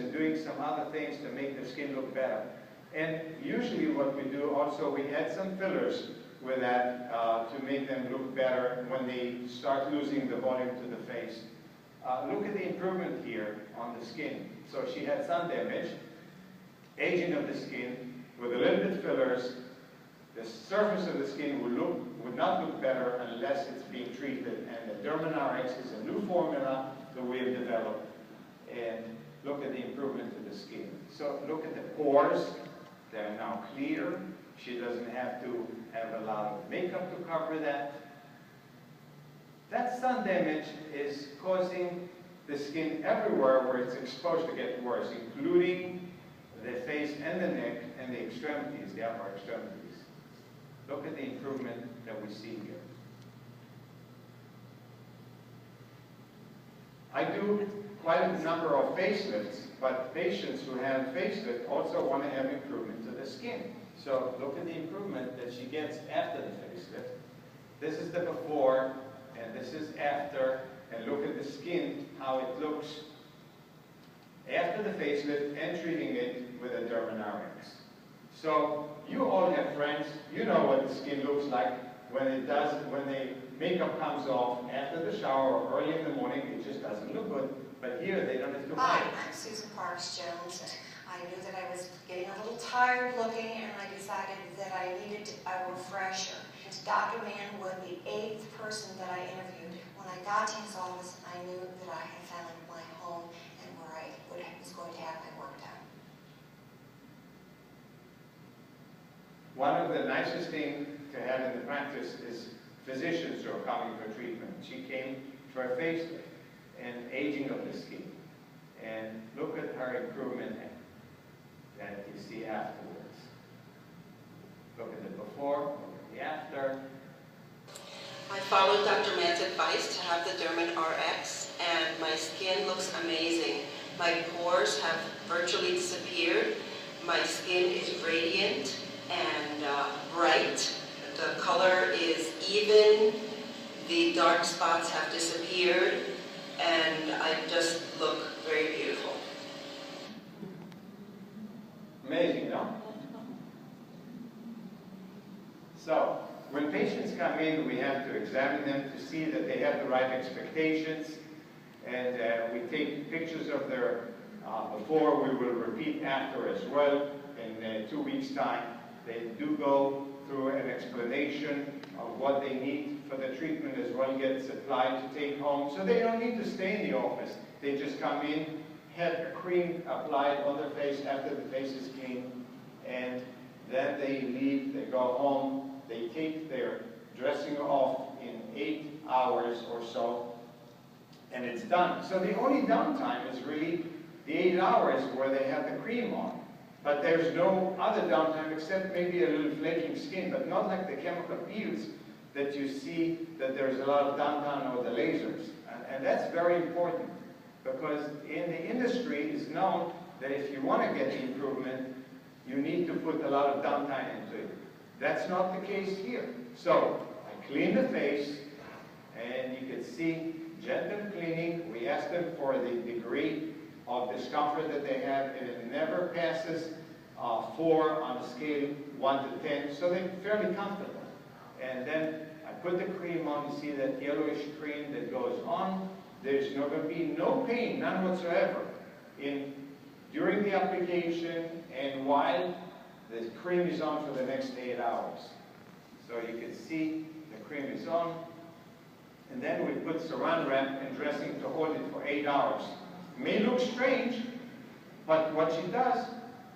and doing some other things to make the skin look better. And usually what we do also, we add some fillers with that to make them look better when they start losing the volume to the face. Look at the improvement here on the skin. So she had sun damage, aging of the skin, with a little bit fillers. The surface of the skin would not look better unless it's being treated. And the DerManRx is a new formula that we have developed. And look at the improvement to the skin. So look at the pores. They're now clear. She doesn't have to have a lot of makeup to cover that. That sun damage is causing the skin everywhere where it's exposed to get worse, including the face and the neck and the extremities, the upper extremities. Look at the improvement that we see here. I do quite a number of facelifts, but patients who have facelift also want to have improvement to the skin. So look at the improvement that she gets after the facelift. This is the before, and this is after, and look at the skin, how it looks after the facelift and treating it with a DerManRx. So you all have friends, you know what the skin looks like when the makeup comes off after the shower or early in the morning. It just doesn't look good. But here they don't have to Hi, hide. I'm Susan Parks-Jones. I knew that I was getting a little tired looking, and I decided that I needed a refresher. Dr. Mann was the 8th person that I interviewed. When I got to his office, I knew that I had found my home and where I was going to have my work done. One of the nicest things to have in the practice is physicians who are coming for treatment. She came for a facelift and aging of the skin. And look at her improvement that you see afterwards. Look at the before, look at the after. I followed Dr. Mann's advice to have the DerManRx, and my skin looks amazing. My pores have virtually disappeared. My skin is radiant and bright. The color is even. The dark spots have disappeared, and I just look very beautiful. Amazing, no? So, when patients come in, we have to examine them to see that they have the right expectations, and we take pictures of their before. We will repeat after as well in 2 weeks' time. They do go through an explanation of what they need for the treatment as well, get supplied to take home. So they don't need to stay in the office. They just come in, have a cream applied on their face after the face is clean, and then they leave, they go home. They take their dressing off in 8 hours or so, and it's done. So the only downtime is really the 8 hours where they have the cream on. But there's no other downtime except maybe a little flaking skin, but not like the chemical peels that you see that there's a lot of downtime or the lasers. And that's very important, because in the industry it's known that if you want to get the improvement, you need to put a lot of downtime into it. That's not the case here. So I clean the face, and you can see gentle cleaning. We ask them for the degree of discomfort that they have, and it never passes 4 on a scale 1 to 10, so they're fairly comfortable. And then I put the cream on. You see that yellowish cream that goes on. There's not going to be no pain, none whatsoever, during the application and while the cream is on for the next 8 hours. So you can see the cream is on, and then we put saran wrap and dressing to hold it for 8 hours. It may look strange, but what she does,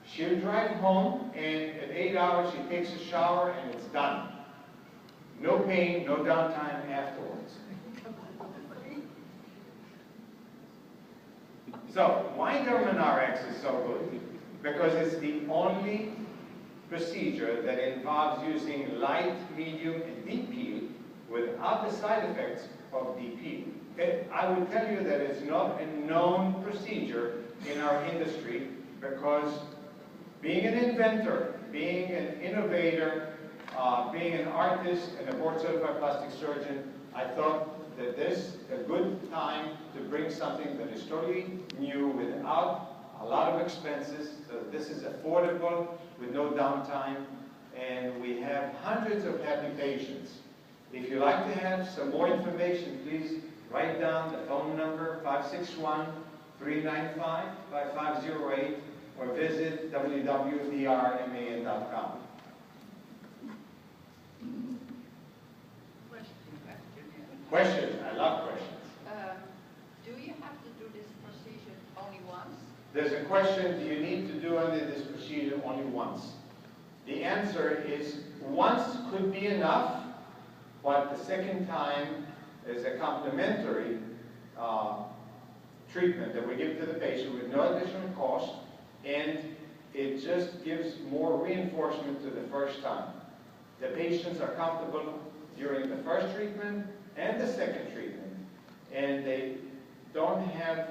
she'll drive home, and at 8 hours she takes a shower and it's done. No pain, no downtime afterwards. So, why DerManRx is so good? Because it's the only procedure that involves using light, medium, and deep peel without the side effects of deep peel. I would tell you that it's not a known procedure in our industry, because being an inventor, being an innovator, being an artist and a board-certified plastic surgeon, I thought that this is a good time to bring something that is totally new without a lot of expenses, so this is affordable with no downtime, and we have hundreds of happy patients. If you'd like to have some more information, please write down the phone number 561-395-5508 or visit www.drman.com. Questions? I love questions. Do you have to do this procedure only once? There's a question, do you need to do this procedure only once? The answer is once could be enough, but the second time is a complementary treatment that we give to the patient with no additional cost, and it just gives more reinforcement to the first time. The patients are comfortable during the first treatment and the second treatment, and they don't have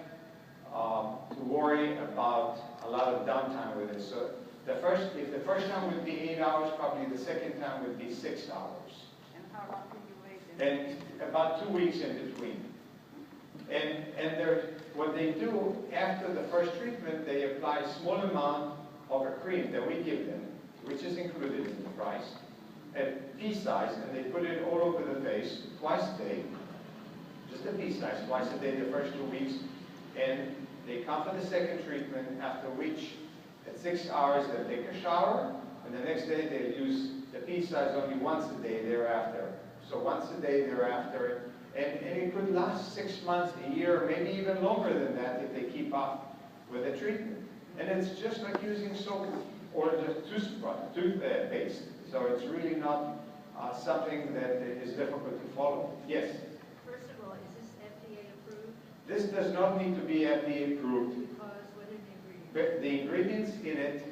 to worry about a lot of downtime with it. So if the first time would be 8 hours, probably the second time would be 6 hours. And how long can you wait? And about 2 weeks in between. And what they do after the first treatment, they apply a small amount of a cream that we give them, which is included in the price, at pea size, and they put it all over the face twice a day, just a pea size, twice a day the first 2 weeks, and they come for the second treatment, after which at 6 hours they'll take a shower, and the next day they'll use the pea size only once a day thereafter. So once a day thereafter, and it could last 6 months, a year, maybe even longer than that if they keep up with the treatment. And it's just like using soap or the toothpaste. So it's really not something that is difficult to follow. Yes? First of all, is this FDA approved? This does not need to be FDA approved. Because what are the ingredients? But the ingredients in it,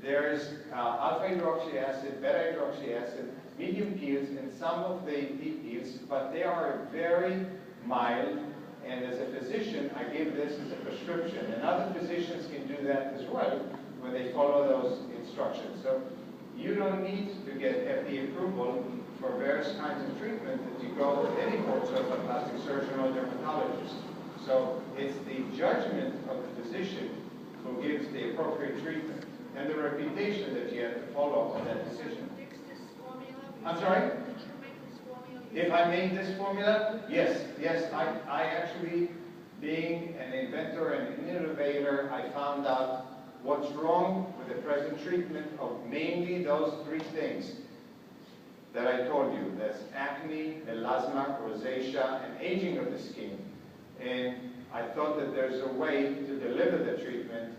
there's alpha hydroxy acid, beta hydroxy acid, medium peels, and some of the deep peels, but they are very mild. And as a physician, I give this as a prescription, and other physicians can do that as well when they follow those instructions. So you don't need to get FDA approval for various kinds of treatment that you go to any board certified plastic surgeon or dermatologist. So it's the judgment of the physician who gives the appropriate treatment and the reputation that you have to follow on that decision. Fix this formula? I'm sorry? Did you make this formula? If I made this formula? Yes. I actually, being an inventor and an innovator, I found out what's wrong with the present treatment of mainly those 3 things that I told you. That's acne, melasma, rosacea, and aging of the skin. And I thought that there's a way to deliver the treatment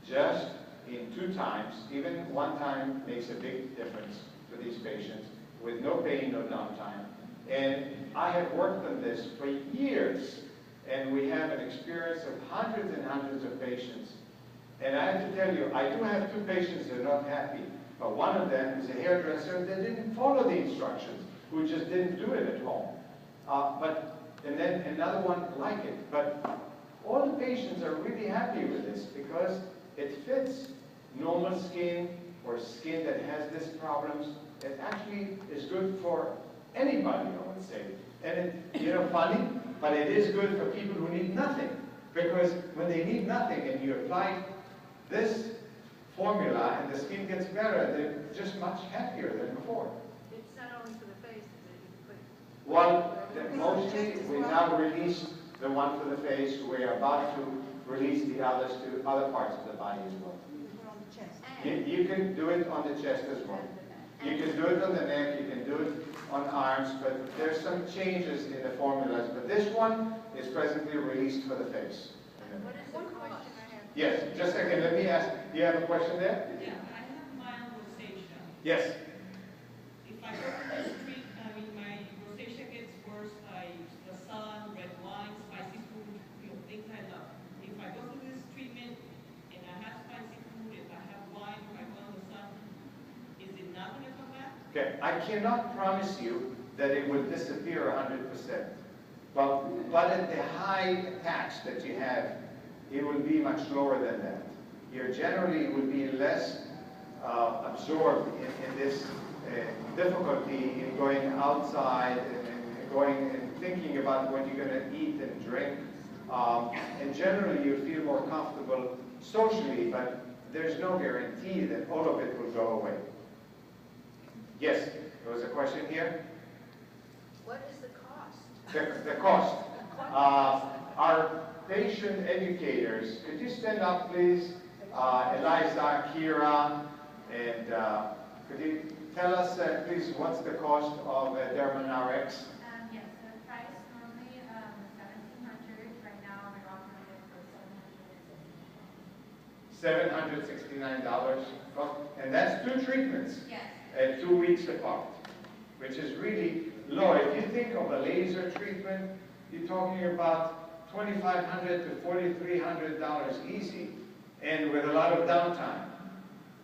just in 2 times. Even 1 time makes a big difference for these patients with no pain, no downtime. And I have worked on this for years, and we have an experience of hundreds and hundreds of patients. And I have to tell you, I do have 2 patients that are not happy, but one of them is a hairdresser that didn't follow the instructions, who just didn't do it at home. And then another one like it. But all the patients are really happy with this because it fits normal skin or skin that has these problems. It actually is good for anybody, I would say. And funny, but it is good for people who need nothing. Because when they need nothing and you apply this formula and the skin gets better, they're just much happier than before. It's not only for the face, is it? You can put Well, mostly we now release the one for the face. We're about to release the others to other parts of the body as well. on the chest. You can do it on the chest as well. You can do it on the neck, you can do it on arms, but there's some changes in the formulas. But this one is presently released for the face. What is the question I have? Yes, just a second, let me ask, do you have a question there? Yeah, I have mild rosacea. Yes. If I go to the street, my rosacea gets worse, like the sun, red wine, spicy food, things I love. If I go through this treatment and I have spicy food, if I have wine, if I go in the sun, is it not going to come back? Okay, I cannot promise you that it will disappear 100%. But at the high attacks that you have, it will be much lower than that. You generally will be less absorbed in this difficulty in going outside and going and thinking about what you're going to eat and drink. And generally, you feel more comfortable socially, but there's no guarantee that all of it will go away. Yes, there was a question here? What is the cost? The cost. Our patient educators, could you stand up, please? Eliza, Kira, and could you tell us, please, what's the cost of DerManRx? Yes, the price normally $1,700. Right now we're offering it for $769. $769. And that's 2 treatments. Yes. At 2 weeks apart, which is really low. If you think of a laser treatment, you're talking about $2,500 to $4,300 easy, and with a lot of downtime.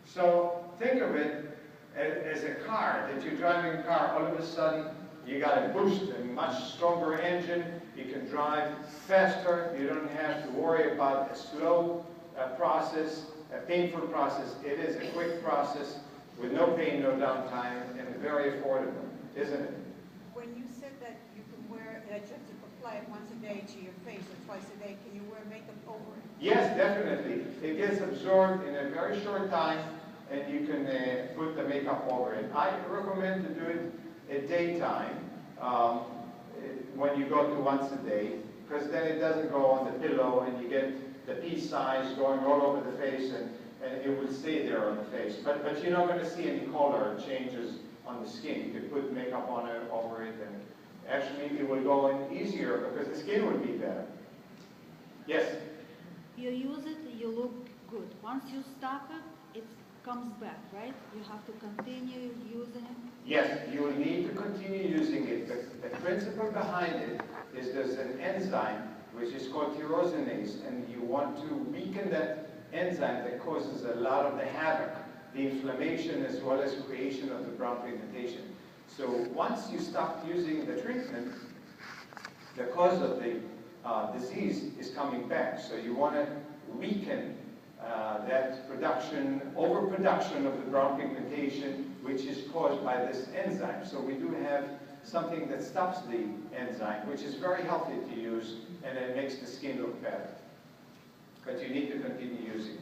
So think of it as a car, that you're driving a car, all of a sudden you got a boost, a much stronger engine, you can drive faster, you don't have to worry about a slow process, a painful process. It is a quick process with no pain, no downtime, and very affordable, isn't it? When you said that you can wear, that you have to apply it once a day to your face or twice a day, can you wear makeup over it? Yes, definitely. It gets absorbed in a very short time, and you can put the makeup over it. I recommend to do it at daytime, when you go to once a day, because then it doesn't go on the pillow, and you get the pea size going all over the face, and it will stay there on the face. But you're not going to see any color changes on the skin. You can put makeup on it, over it, and actually it will go in easier because the skin will be better. Yes? You use it, you look good. Once you stop it, it comes back, right? You have to continue using it? Yes, you will need to continue using it. The principle behind it is there's an enzyme which is called tyrosinase, and you want to weaken that enzyme that causes a lot of the havoc, the inflammation as well as creation of the brown pigmentation. So once you stop using the treatment, the cause of the disease is coming back. So you want to weaken that production, overproduction of the brown pigmentation, which is caused by this enzyme. So we do have something that stops the enzyme, which is very healthy to use, and it makes the skin look better. But you need to continue using it.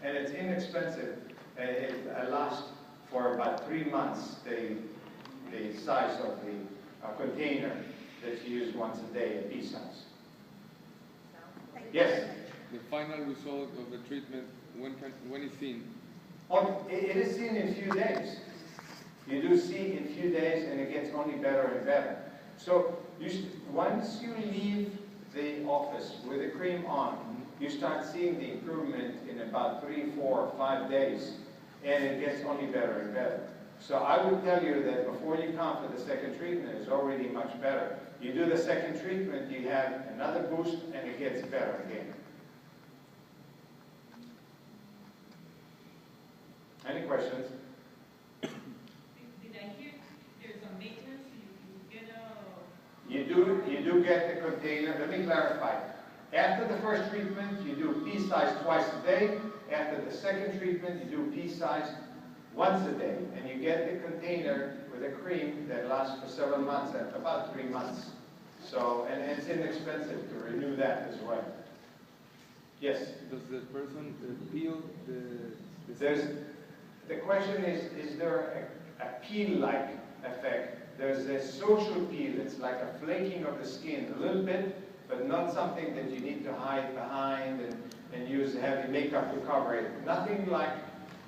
And it's inexpensive. It lasts for about 3 months, the size of the container that you use once a day, a pea size. Yes? The final result of the treatment, when is seen? Oh, it is seen in a few days. You do see in a few days, and it gets only better and better. So once you leave the office with the cream on, you start seeing the improvement in about 3, 4, 5 days, and it gets only better and better. So I would tell you that before you come for the second treatment, it's already much better. You do the second treatment, you have another boost, and it gets better again. Any questions? Did I hear there's a maintenance, you get a... You do get the container. Let me clarify. After the first treatment, you do pea size twice a day. After the second treatment, you do pea size once a day. And you get the container with a cream that lasts for several months, about 3 months. So, and it's inexpensive to renew that as well. Yes? Does the person peel the The question is there a peel-like effect? There's a social peel. It's like a flaking of the skin, a little bit, but not something that you need to hide behind and use heavy makeup to cover it. Nothing like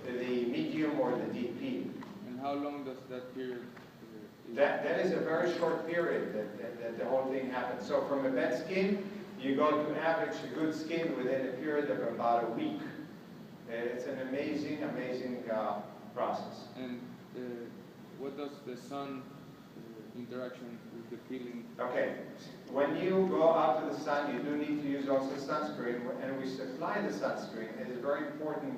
the medium or the deep peel. And how long does that period? That is a very short period that the whole thing happens. So from a bad skin, you go to average good skin within a period of about a week. It's an amazing, amazing process. And what does the sun interaction with the peeling? Okay, when you go out to the sun, you do need to use also sunscreen, and we supply the sunscreen. It is very important.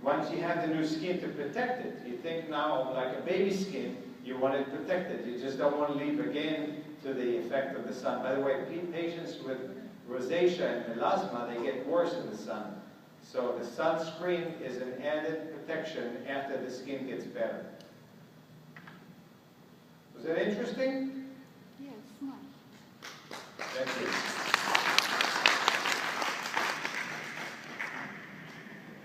Once you have the new skin to protect it, you think now of like a baby skin, you want it protected. You just don't want to leave again to the effect of the sun. By the way, patients with rosacea and melasma, they get worse in the sun. So the sunscreen is an added protection after the skin gets better. Was that interesting? Yes, nice. Thank you.